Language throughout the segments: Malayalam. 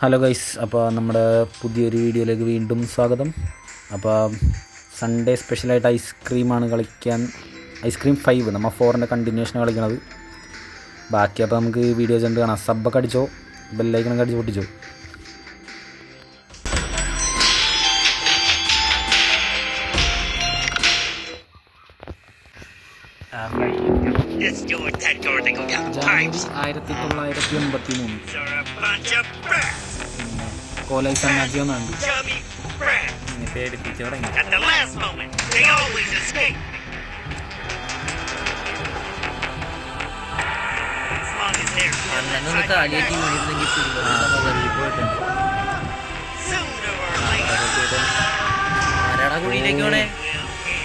ഹലോ ഗൈസ്, അപ്പോൾ നമ്മുടെ പുതിയൊരു വീഡിയോയിലേക്ക് വീണ്ടും സ്വാഗതം. അപ്പോൾ സൺഡേ സ്പെഷ്യലായിട്ട് ഐസ്ക്രീം 5 നമ്മൾ 4ൻ്റെ കണ്ടിന്യൂഷൻ കളിക്കണത്. ബാക്കി അപ്പോൾ നമുക്ക് വീഡിയോസ് ഉണ്ട് കാണാം. സബ്ബൊക്കെ അടിച്ചോ, ബെല്ലൈക്കണൊക്കെ അടിച്ച് പൊട്ടിച്ചോ. ജാനുവരി 1983 കോലൈ സന്നാജി ഒന്നുണ്ട്. പേടിപ്പിച്ചു തുടങ്ങി.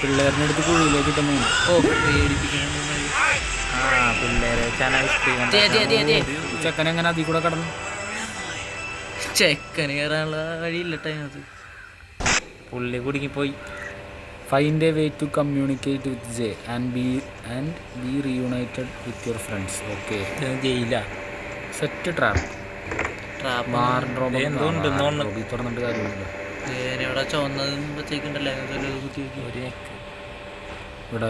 പിള്ളേരിനെ എടുത്ത് കുഴിയിലേക്ക് ഇട്ടുന്നു. പിള്ളേരെ ചെക്കൻ എങ്ങനെ അതിൽ കൂടെ കടന്നു? ചെക്കന് കയറാനുള്ള വഴിയില്ലട്ടെ. അത് പുള്ളി കുടുങ്ങിപ്പോയി. Find a way to communicate with J and B reunited with your friends. Okay, ജയില സെറ്റ് ട്രാപ്പ് തുറന്നിട്ട് കാര്യമില്ല. ഇവിടെ ചുവന്നതുമ്പോഴത്തേക്കുണ്ടല്ലോ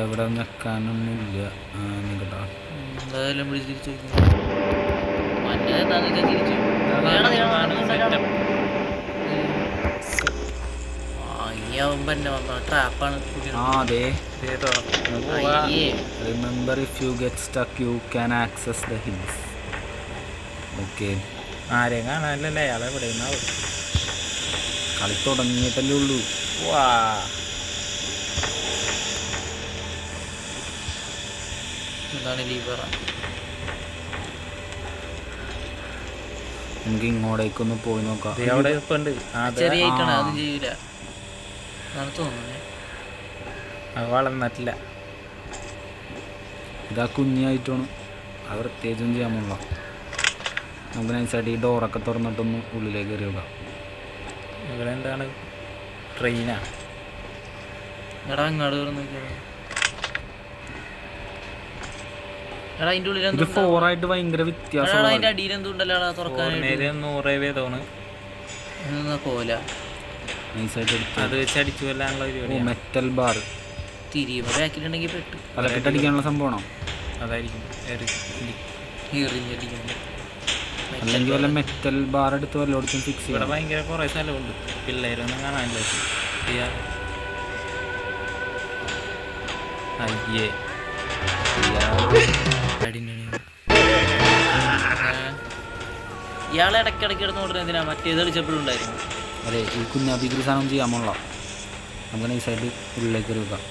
ഇവിടെ നിൽക്കാനൊന്നുമില്ല. കേട്ടോ എന്തായാലും തിരിച്ചു ട്രാപ്പാണ്. Remember if you get stuck you can access the hills. Okay, ആരെയും കാണാനല്ലേ അയാളെ ഇവിടെ കളി തുടങ്ങിയിട്ടല്ലേ ഉള്ളൂ. എന്താണ് ലീവറ? നമുക്ക് ഇങ്ങോട്ടേക്കൊന്ന് പോയി നോക്കാം. ചെറിയ ഐറ്റാണ്, അതും ചെയ്യൂല തോന്നുന്നേ. വളർന്നിട്ടില്ല, ഇതാ കുഞ്ഞായിട്ടാണ്. അത് പ്രത്യേകിച്ചൊന്നും ചെയ്യാൻ പോകണം. നമുക്ക് നൈസായിട്ട് ഈ ഡോറൊക്കെ തുറന്നിട്ടൊന്ന് ഉള്ളിലേക്ക് കയറി നോക്കാം. ഇവിടെ എന്താണ് ട്രെയിനാ? എടാ അങ്ങോട്ട് തുറന്നു. ഇത് 4 ആയിട്ട് ഭയങ്കര വ്യത്യാസം. മെറ്റൽ ബാർ അടിക്കാനുള്ള സംഭവമാണോ? അല്ലെങ്കിൽ വല്ല മെറ്റൽ ബാർ എടുത്ത് വല്ലോടത്തും ഫിക്സ് ചെയ്യാം. ഭയങ്കര കുറെ സ്ഥലമുണ്ട്, പിള്ളേരൊന്നും കാണാനില്ല. അയ്യേ, ഇയാളെ ഇടയ്ക്കിടയ്ക്ക് ഇടുന്ന ഓടുന്ന എന്തിനാ? മറ്റേത് കളിച്ചപ്പോഴും ഉണ്ടായിരുന്നു. അതെ, ഈ കുഞ്ഞാപ്പിക്ക് ഒരു സാധനം ചെയ്യാൻ പോകണം. നമുക്ക് നൈസായിട്ട് ഉള്ളിലേക്ക് വെക്കാം.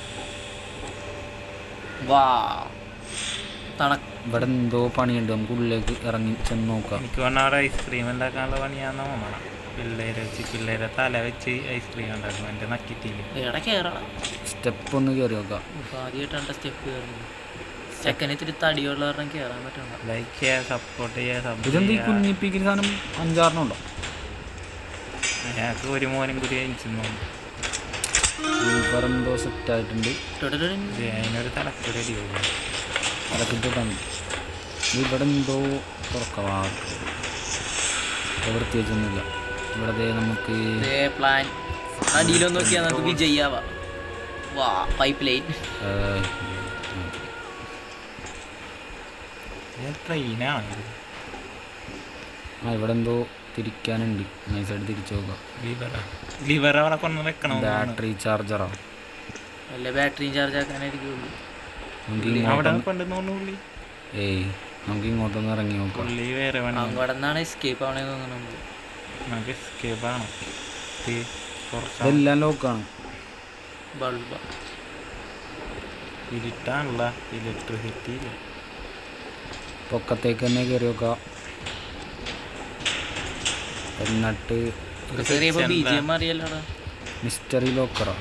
ഇവിടെ എന്തോ പണിയുണ്ട്, നമുക്ക് ഉള്ളിലേക്ക് ഇറങ്ങി ചെന്ന് നോക്കാം. എനിക്ക് പറഞ്ഞാൽ ഐസ്ക്രീം ഉണ്ടാക്കാനുള്ള പണിയാണെന്ന് തോന്നണം. പിള്ളേരെ തല വെച്ച് ഐസ്ക്രീം ഉണ്ടാക്കും. എൻ്റെ നക്കിറ്റില് സ്റ്റെപ്പ് ഒന്ന് കയറി നോക്കാം. ആദ്യമായിട്ടാണ് സ്റ്റെപ്പ് കയറുന്നത്. ചെക്കന് ഇത്തിരി തടിയുള്ള കാരണം കയറാൻ പറ്റണം. ലൈക്ക് ചെയ്യാൻ, സപ്പോർട്ട് ചെയ്യാൻ. ഇതെന്ത് ഈ കുഞ്ഞിപ്പിക്കുന്ന സാധനം 5-6 ഉണ്ടോ? ഞങ്ങൾക്ക് ഒരു മോനും കൂടി അയച്ചെന്നു. എന്തോ സെറ്റായിട്ടുണ്ട്. അതിനൊരു തലക്കൊടി തലക്കിട്ടാണ്. ഇവിടെ എന്തോ തുറക്കവാ, പ്രത്യേകിച്ചൊന്നുമില്ല. ഇവിടെ നമുക്ക് പ്ലാൻ അടിയിലൊന്നും നോക്കിയാൽ നമുക്ക് വിജയാവാ. പൈപ്പ് ലൈൻ ട്രെയിനാണ്. ഇവിടെ എന്തോ തിരിക്കാനുണ്ട്, നൈസായിട്ട് തിരിച്ചു നോക്കാം. ബാറ്ററി ചാർജറാ? അല്ല, ബാറ്ററിയും ചാർജ് ആക്കാനായിരിക്കും. ഏയ്, നമുക്ക് ഇങ്ങോട്ടൊന്ന് ഇറങ്ങി നോക്കാം. അവിടെ നിന്നാണ് എസ്കേപ്പ് ആവണേ തോന്നുന്നു. ഇതെല്ലാം ലോക്കാണ്. ബൾബ ഇരുട്ടാണല്ല, ഇലക്ട്രിസിറ്റി. പൊക്കത്തേക്ക് തന്നെ കയറി നോക്കാം. എന്നിട്ട് മിസ്റ്ററി ലോക്കറാ.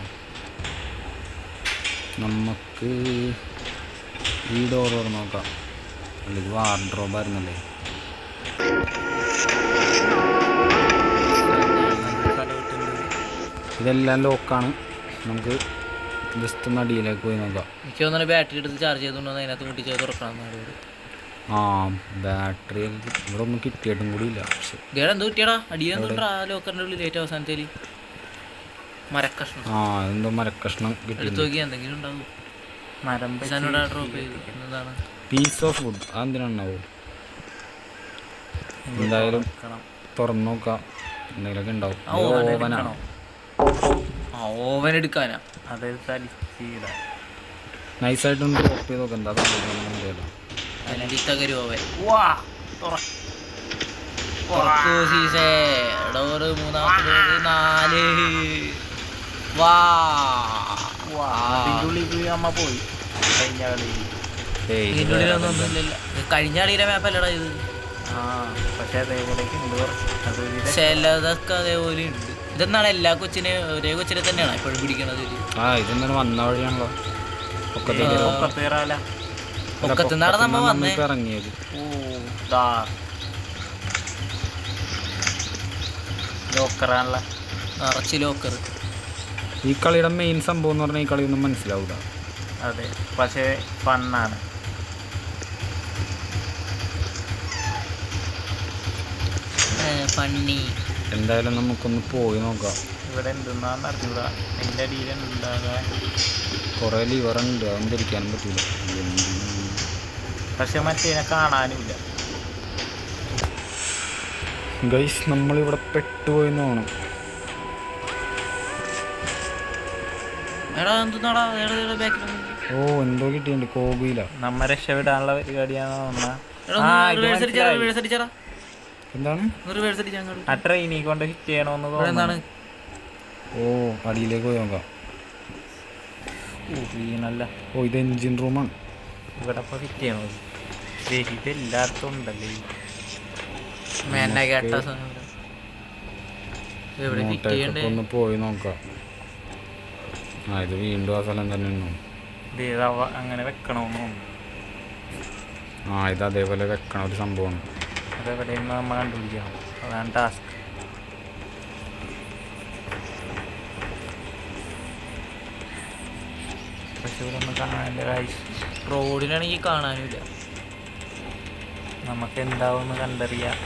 നമുക്ക് ഈ ഡോർ തുറന്ന് നോക്കാം. അല്ല, ഇത് വാർഡ്രോബായിരുന്നല്ലേ. ഇതെല്ലാം ലോക്കാണ്. നമുക്ക് ജസ്റ്റ് ഒന്ന് അടിയിലേക്ക് പോയി നോക്കാം. എനിക്ക് തോന്നുന്നു ബാറ്ററി എടുത്ത് ചാർജ് ചെയ്തുകൊണ്ടോ അതിനകത്ത് മുട്ടിച്ച് തുറക്കണം. ആ ബാറ്ററി ഇവിടെ ഒന്നും കിട്ടിയിട്ടും കൂടി ഇല്ല. പക്ഷെ ഇതേടെ എന്ത് കിട്ടിയടാ? അടിയൊന്നും ലോക്കറിൻ്റെ ഉള്ളിൽ ഏറ്റവും അവസാനത്തേല് മരക്കഷ്ണം. ആ എന്തോ മരക്കഷ്ണം എടുത്തു കിട്ടി. നോക്കി എന്തെങ്കിലും ഉണ്ടാവും. മരം ഡ്രോപ്പ് ചെയ്ത് എന്താണ് പീസ് ഓഫ് വുഡ് അതെന്തിനാണ്ടാവും? എന്തായാലും തുറന്നു നോക്കാം, എന്തെങ്കിലുമൊക്കെ ഉണ്ടാവും. ഓവനാണോ? ആ ഓവൻ എടുക്കാനാ. അതൊരു തലിച്ചിട നൈസായിട്ടൊന്ന് ഡ്രോപ്പ് ചെയ്ത് നോക്കാം, എന്താ അറിയാലോ. തകരും ഓവൻ. ഡോറ് മൂന്നാമത്തെ 4. വാ അമ്മ പോയി കഴിഞ്ഞ കളിയിൽ. ഇതിൻ്റെ ഉള്ളിലൊന്നുമില്ല. കഴിഞ്ഞ കളിയിലെ മാപ്പല്ലടാ ഇത്. ആ പക്ഷെ അതേപോലെയൊക്കെ ഉണ്ട് അതൊരു ചിലതൊക്കെ അതേപോലെ ഉണ്ട്. ഇതെന്നാണ് എല്ലാ കൊച്ചിനെ ഒരേ കൊച്ചിനെ തന്നെയാണ് എപ്പോഴും പിടിക്കണത്. ആ ഇതെന്താണ് വന്ന വഴിയാണല്ലോ. ഒക്കത്തേറാല ഒക്കത്തുനിന്നാണ് നമ്മ വന്നേ. ഇറങ്ങിയത് ലോക്കറാണല്ല, നിറച്ച് ലോക്കർ. ഈ കളിയുടെ മെയിൻ സംഭവം എന്ന് പറഞ്ഞാൽ ഈ കളിയൊന്നും മനസ്സിലാവില്ല. അതെ പക്ഷേ ഫണ്ണാണ്. ഫണ്ണി. എന്തായാലും നമുക്കൊന്ന് പോയി നോക്കാം. ഇവിടെ എന്തെന്നാന്ന് അറിഞ്ഞൂടാ. എൻ്റെ അടിയിലുണ്ടാകാൻ കുറേ ലിവറുണ്ട്, അതൊന്നും തിരിക്കാനും പറ്റില്ല. പക്ഷെ മറ്റേനെ കാണാനുമില്ല. ഗൈസ് നമ്മളിവിടെ പെട്ടുപോയി തോന്നും. ഓ എന്തോ കിട്ടിയുണ്ട് കോബിയില. നമ്മ രക്ഷപ്പെടാനുള്ള പരിപാടിയാണോ തോന്നുന്ന. എന്താണ് ആ ട്രെയിനിൽ കൊണ്ട് ഹിറ്റ് ചെയ്യണമെന്ന് തോന്നുന്നു. ഓ അടിയിലേക്ക് പോയി നോക്കാം. വീണല്ല. ഓ ഇത് എൻജിൻ റൂമാണ്. ഇവിടെ ഇപ്പോൾ ഹിറ്റ് ചെയ്യണോ? ഇത് എല്ലായിടത്തും ഉണ്ടല്ലേ. ഒന്ന് പോയി നോക്കാം. ആ ഇത് വീണ്ടും ആ സ്ഥലം തന്നെ ഉണ്ടോ? അങ്ങനെ വെക്കണമെന്ന് തോന്നുന്നു. ആ ഇത് അതേപോലെ വെക്കണ ഒരു സംഭവമാണ്. അതെവിടെയും നമ്മൾ കണ്ടുപിടിക്കണം, അതാണ് ടാസ്ക്. പക്ഷെ ഇവിടെ ഒന്നും കാണാനില്ല. റോഡിനാണെങ്കിൽ കാണാനില്ല. നമുക്ക് എന്താവുമെന്ന് കണ്ടറിയാം.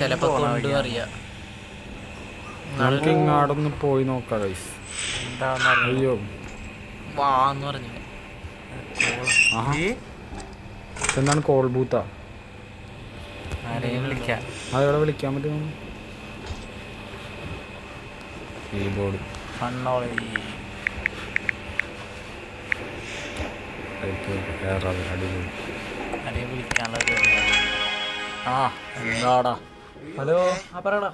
ചിലപ്പോ കൊണ്ടുവറിയാം. നമുക്ക് ഇങ്ങാടൊന്ന് പോയി നോക്കാം ഗൈസ്. അയ്യോ വാന്ന് പറഞ്ഞു. എന്താണ് കോൾ ബൂത്താ? ആരെയും വിളിക്കാം. അതെവിടെ വിളിക്കാൻ പറ്റുമോ? കീബോർഡ് അടിപൊളി. ആരെയും വിളിക്കാനുള്ള ആ എന്താടാ? ഹലോ ആ പറയടാ.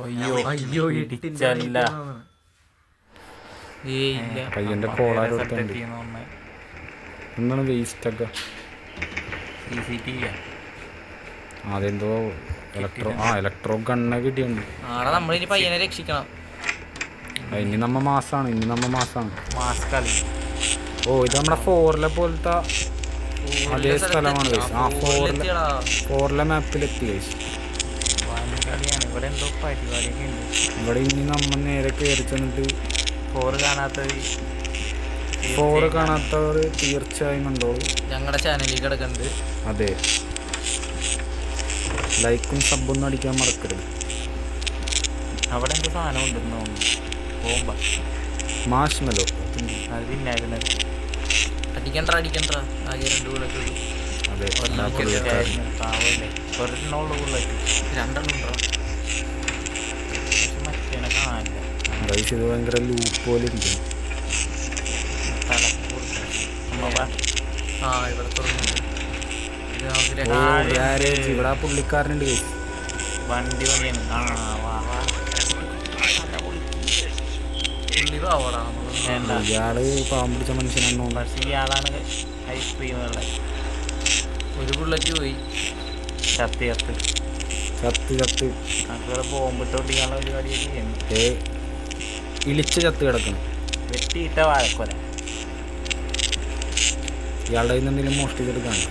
അയ്യോ അയ്യോ ഇടിച്ചല്ല. പയ്യന്റെ കോളാരോടുത്തുണ്ട്. എന്താണ് വേസ്റ്റ് ഒക്കെ? CCTV അതെന്തോ ഇലക്ട്രോ ഗണ്ണ കിട്ടിയുണ്ട്. നമ്മളിനി പയ്യനെ രക്ഷിക്കണം. ഇനി നമ്മ മാസാണ്. മാസ് കളി. ഓ ഇത് നമ്മുടെ 4 പോലത്തെ അതേ സ്ഥലമാണ് ഗൈസ്. ആ 4 മാപ്പിലെത്തി ഗൈസ്. കളിയാണ്. ഇവിടെ എന്തോ പരിപാടിയൊക്കെ ഉണ്ട്. ഇവിടെ ഇനി നമ്മൾ നേരെ കയറി ചെന്നിട്ട് 4 കാണാത്തവർ തീർച്ചയായും കണ്ടോളൂ. ഞങ്ങളുടെ ചാനലിൽ കിടക്കുന്നുണ്ട്. അതെ, ലൈക്കും സബ്ബൊന്നും അടിക്കാൻ മറക്കരുത്. അവിടെ എന്തോ സാധനം ഉണ്ടെന്ന് തോന്നുന്നു. പോകുമ്പോ മാഷ്മെല്ലോ അത് തിന്നായിരുന്നു. അടിക്കണ്ട ആകെ 2 ബുള്ളറ്റ് ഉള്ളൂ. അതെ പാവല്ലേ. ഒരെണ്ണമുള്ള ബുള്ളറ്റ് 2 ഉണ്ടോ? പക്ഷെ മറ്റേനെ കാണാനില്ല. ഗൈസ് ഇത് ഭയങ്കര ലൂപ്പ് പോലെ ഇരിക്കും. ഇവിടെ തുറന്നു. ഇവിടെ ആ പുള്ളിക്കാരനുണ്ട് ഗൈസ്. വണ്ടി പണിയാണ്. ഇയാള് പാവം പിടിച്ച മനുഷ്യനാണോ? പക്ഷെ ഇയാളാണ് ഐസ്ക്രീം ഉള്ളത്. ഒരു ബുള്ളറ്റ് പോയി. ചത്ത് അതുപോലെ ബോംബിട്ടോട്ടിക്കാനുള്ള പരിപാടിയൊക്കെ ചെയ്യുന്നു. ഇളിച്ച് ചത്ത് കിടക്കണം. വെട്ടിയിട്ട വാഴക്കൊല. ഇയാളുടെ കയ്യിൽ നിന്ന് എന്തെങ്കിലും മോഷ്ടിച്ചെടുക്കാണ്.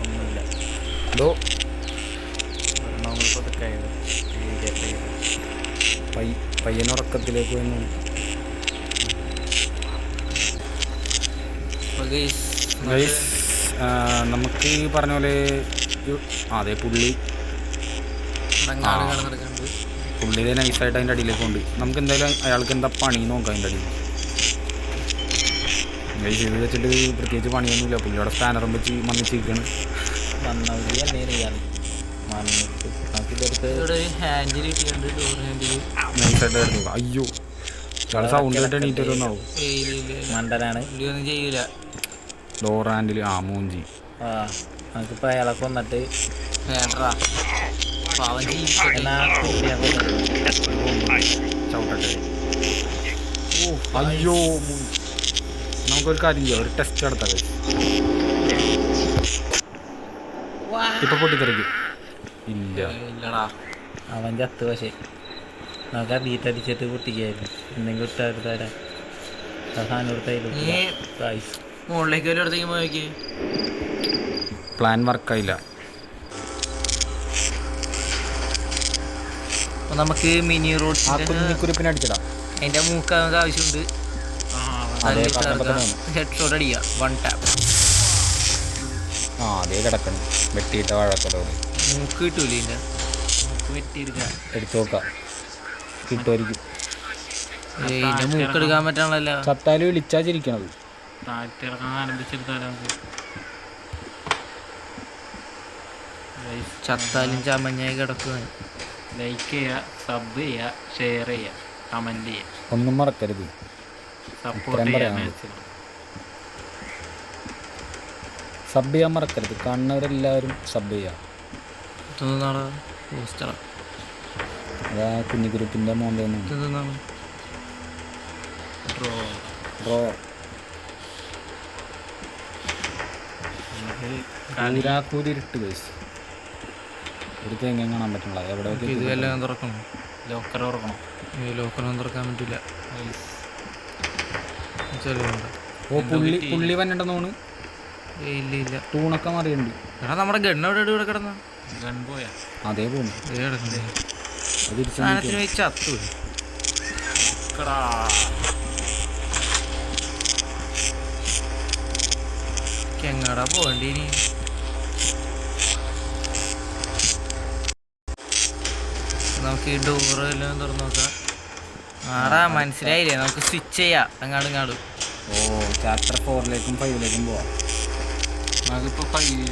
ഒന്നുമില്ല. എന്തോ പയ്യനുറക്കത്തിലേക്ക് പോയി. ഗൈസ് നമുക്ക് ഈ പറഞ്ഞ പോലെ അതെ പുള്ളി കിടന്നിട്ടുണ്ട്. പുള്ളിയുടെ നൈസായിട്ട് അതിൻ്റെ അടിയിലേക്ക് ഉണ്ട്. നമുക്ക് എന്തായാലും അയാൾക്ക് എന്താ പണി നോക്കാം അതിൻ്റെ അടിയിൽ. ഗൈസ് ഇത് വെച്ചിട്ട് പ്രത്യേകിച്ച് പണിയൊന്നുമില്ല. പുള്ളിയുടെ സ്പാനറും വെച്ച് മണ്ണിച്ചിരിക്കണം. ഹാൻഡിൽ കിട്ടിയുണ്ട്, ഡോർ ഹാൻഡിൽ നൈസായിട്ട് കിടന്നു. അയ്യോ ഇയാൾ സൗണ്ട് കേട്ട് എണീറ്റ് വരുന്നാവും. മണ്ടനാണ്. ഒന്നും ചെയ്യൂല. ഡോർ ഹാൻഡിൽ മൂഞ്ചി. നമുക്കിപ്പോൾ അയാളെ കൊന്നിട്ട് വേണ്ടാ പാവം എന്നാ ചവിട്ടട്ടെ. അയ്യോ നമുക്കൊരു കാര്യം ചെയ്യാം, ഒരു ടെസ്റ്റ് നടത്താം. ഇപ്പൊ പൊട്ടിത്തെറിക്കും. ഇല്ലടാ അവൻ ചത്ത്. പക്ഷേ നമുക്ക് അടിച്ചിട്ട് പൊട്ടിക്കായിരുന്നു. എന്തെങ്കിലും ഇട്ടെടുത്താരാ സാധനം എടുത്തായാലും മുകളിലേക്ക് വല്ല ഇടത്തേക്ക് പോയി. പ്ലാൻ വർക്കായില്ല. നമുക്ക് മിനി ആ കുഞ്ഞിക്കുരിപ്പിനെ അടിച്ചിടാം. അതിന്റെ മൂക്ക് നമുക്ക് ആവശ്യമുണ്ട്. ഹെഡ് ഷോട്ട് അടിക്കുക, 1 ടാപ്പ്. അതേ കിടക്കണം. വെട്ടിയിട്ട വാഴക്കലോട് മൂക്ക് കിട്ടൂല. ഇതിന്റെ മൂക്ക് വെട്ടിയെടുക്കുക. എടുത്തു നോക്കാം, കിട്ടുമായിരിക്കും. ഇതിന്റെ മൂക്ക് എടുക്കാൻ പറ്റാണല്ലോ. ചത്താല് വിളിച്ചാ ചിരിക്കണത്. താഴ്ത്തി ഇറക്കാൻ ആരംഭിച്ചെടുത്താലോ നമുക്ക്. ചത്താലും ചമഞ്ഞായി കിടക്കുക. ലൈക്ക് ചെയ്യുക, സബ് ചെയ്യുക, ഷെയർ ചെയ്യുക, കമൻറ്റ് ചെയ്യുക. ഒന്നും മറക്കരുത്. സപ്പോർട്ട് ചെയ്യുക. മാച്ചിൽ സബ് ചെയ്യാൻ മറക്കരുത്. കാണുന്നവരെല്ലാവരും സബ് ചെയ്യാം. അതാ കുഞ്ഞു ഗ്രൂപ്പിൻ്റെ മോൻ്റെ ൂരാക്കൂരിട്ട് കേസ്. ഒരു തേങ്ങ കാണാൻ പറ്റില്ല. എവിടെ ഇതെല്ലാം തുറക്കണം. ലോക്കർ തുറക്കണം. ലോക്കറൊന്നും തുറക്കാൻ പറ്റില്ല. പുള്ളി വന്നിട്ടെന്നോണ്. ഇല്ല ഇല്ല, തൂണൊക്കെ മാറിയുണ്ട്. എടാ നമ്മുടെ ഗണ്ണ് എവിടെ ഇവിടെ കിടന്ന ഗൺ പോയാ അതേ പോണു. സാധനത്തിന് വെച്ച് ചത്തു. എങ്ങടാ പോകണ്ടി ഇനി? നമുക്ക് ഈ ഡോറ് എല്ലാം തുറന്നു നോക്കാം. ആടാ മനസ്സിലായില്ലേ, നമുക്ക് സ്വിച്ച് ചെയ്യാം അങ്ങാടും ഇങ്ങാടും. ചാപ്റ്റർ 4ലേക്കും 5ലേക്കും പോവാം. നമുക്കിപ്പോൾ 5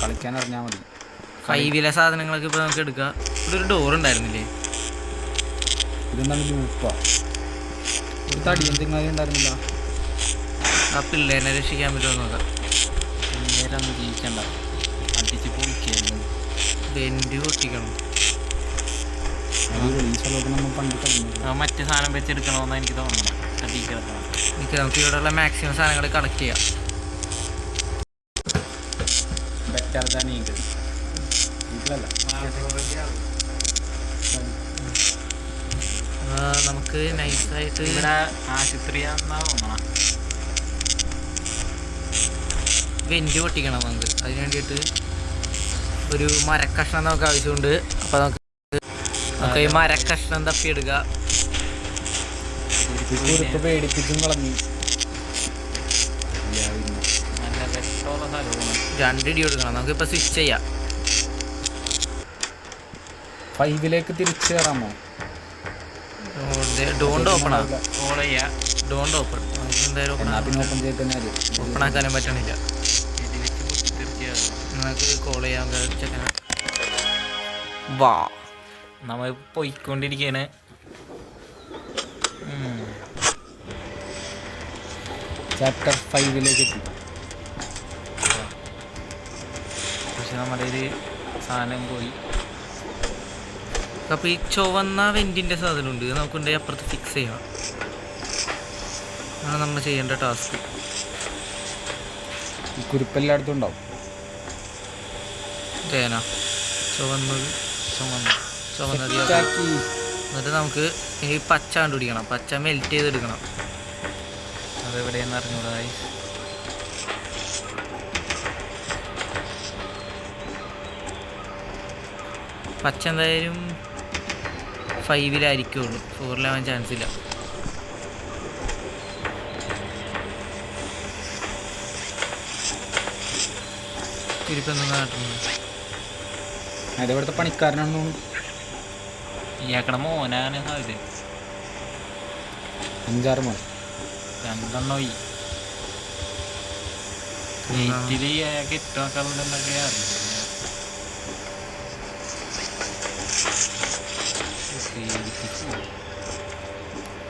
കളിക്കാൻ അറിഞ്ഞാൽ മതി. 5 സാധനങ്ങളൊക്കെ ഇപ്പൊ നമുക്ക് എടുക്കാം. ഇവിടെ ഒരു ഡോർ ഉണ്ടായിരുന്നില്ലേ? ഇതെന്താണ് ലൂപ്പാ? ഒരു തടിയും ചെങ്ങാതി ഉണ്ടായിരുന്നില്ല. ആ പിള്ളേരെ രക്ഷിക്കാൻ പറ്റുമോ നോക്കാം. പിള്ളേരൊന്നും ജീവിക്കണ്ട, അടിച്ച് പൊളിക്കായിരുന്നു. വെന്റ് പൊട്ടിക്കണം. മറ്റേ സാധനം വെച്ചെടുക്കണമെന്ന് എനിക്ക് തോന്നണം. എനിക്ക് നമുക്ക് ഇവിടെയുള്ള മാക്സിമം സാധനങ്ങൾ കളക്ട് ചെയ്യാം. നമുക്ക് നൈസായിട്ട് ഇവിടെ ആശുപത്രിയാണെന്നാ തോന്നണം. വെന്റ് പൊട്ടിക്കണം നമുക്ക്. അതിന് വേണ്ടിയിട്ട് ഒരു മരക്കഷ്ണം നമുക്ക് ആവശ്യമുണ്ട്. അപ്പോൾ നമുക്ക് ഈ മരക്കഷ്ണം തപ്പിയെടുക്കുക. പേടിപ്പിച്ചും കളഞ്ഞു. നല്ല രസമുള്ള സ്ഥലമാണ്. 2 ഇടി കൊടുക്കണം. നമുക്കിപ്പോൾ സ്വിച്ച് ചെയ്യാം. 5ലേക്ക് തിരിച്ചു കയറാമോ? ഡോണ്ട് ഓപ്പണാ. കോൾ ചെയ്യാം. Don't open. നമുക്ക് എന്തായാലും ഓപ്പൺ ചെയ്ത് തന്നെ ഓപ്പൺ ആക്കാനും പറ്റണില്ല. ഇത് വെച്ച് പൊട്ടിത്തെറിച്ചാൽ നമുക്ക് കോൾ ചെയ്യാൻ ചെക്കന. വാ, നമ്മൾ പോയിക്കൊണ്ടിരിക്കുകയാണ്. ചാപ്റ്റർ 5ലേക്ക് എത്തി. പക്ഷെ നമ്മുടെ ഒരു സാധനം പോയി. അപ്പോൾ ഈ ചുവന്ന വെന്റിൻ്റെ സാധനമുണ്ട്, നമുക്കുണ്ടെങ്കിൽ അപ്പുറത്ത് ഫിക്സ് ചെയ്യണം. ആണ് നമ്മൾ ചെയ്യേണ്ട ടാസ്ക്. ഈ കുരുപ്പെല്ലായിടത്തും ഉണ്ടാവും. തേന ചുവന്നത് എന്നിട്ട് നമുക്ക് ഈ പച്ച കണ്ടുപിടിക്കണം. പച്ച മെൽറ്റ് ചെയ്തെടുക്കണം. അതെവിടെയെന്ന് അറിഞ്ഞൂടായി. പച്ച എന്തായാലും 5-ലായിരിക്കുള്ളൂ, 4-ലാവാൻ ചാൻസ് ഇല്ല. നമുക്കിപ്പോൾ എന്താ കാട്ടുന്നത്? അത് ഇവിടുത്തെ പണിക്കാരനാണെന്ന് തോന്നുന്നു. ഇയാക്കണ മോനാണ് സാധ്യത. 5-6 മോൻ. 2 ഈ ഗേറ്റിൽ അയാൾക്ക് ഏറ്റവും കളുണ്ടെന്നൊക്കെ അറിയില്ല.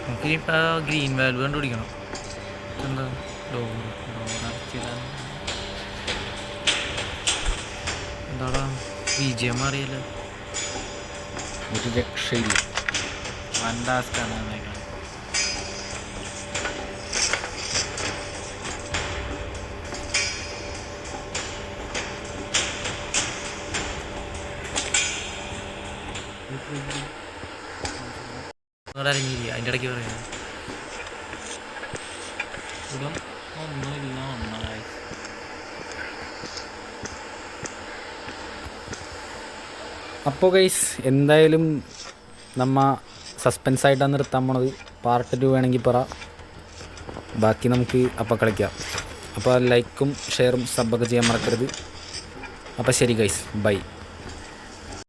നമുക്കിനിപ്പോൾ ഗ്രീൻ വാൽവ് കണ്ടുപിടിക്കണം. എന്താ എന്താടാ BGM അറിയില്ല. ഒരു രക്ഷയില്ല. വണ്ടാസ്കാണ്. അറിഞ്ഞില്ല, അതിൻ്റെ ഇടയ്ക്ക് പറയാം. ഇവിടെ ഒന്നുമില്ല. ഒന്നായി അപ്പോൾ ഗൈസ് എന്തായാലും നമ്മ സസ്പെൻസായിട്ടാണ് നിർത്താൻ പോണത്. പാർട്ട് 2 വേണമെങ്കിൽ പറ, ബാക്കി നമുക്ക് അപ്പോൾ കളിക്കാം. അപ്പോൾ ലൈക്കും ഷെയറും സബ്ബൊക്കെ ചെയ്യാൻ മറക്കരുത്. അപ്പോൾ ശരി ഗൈസ്, ബൈ.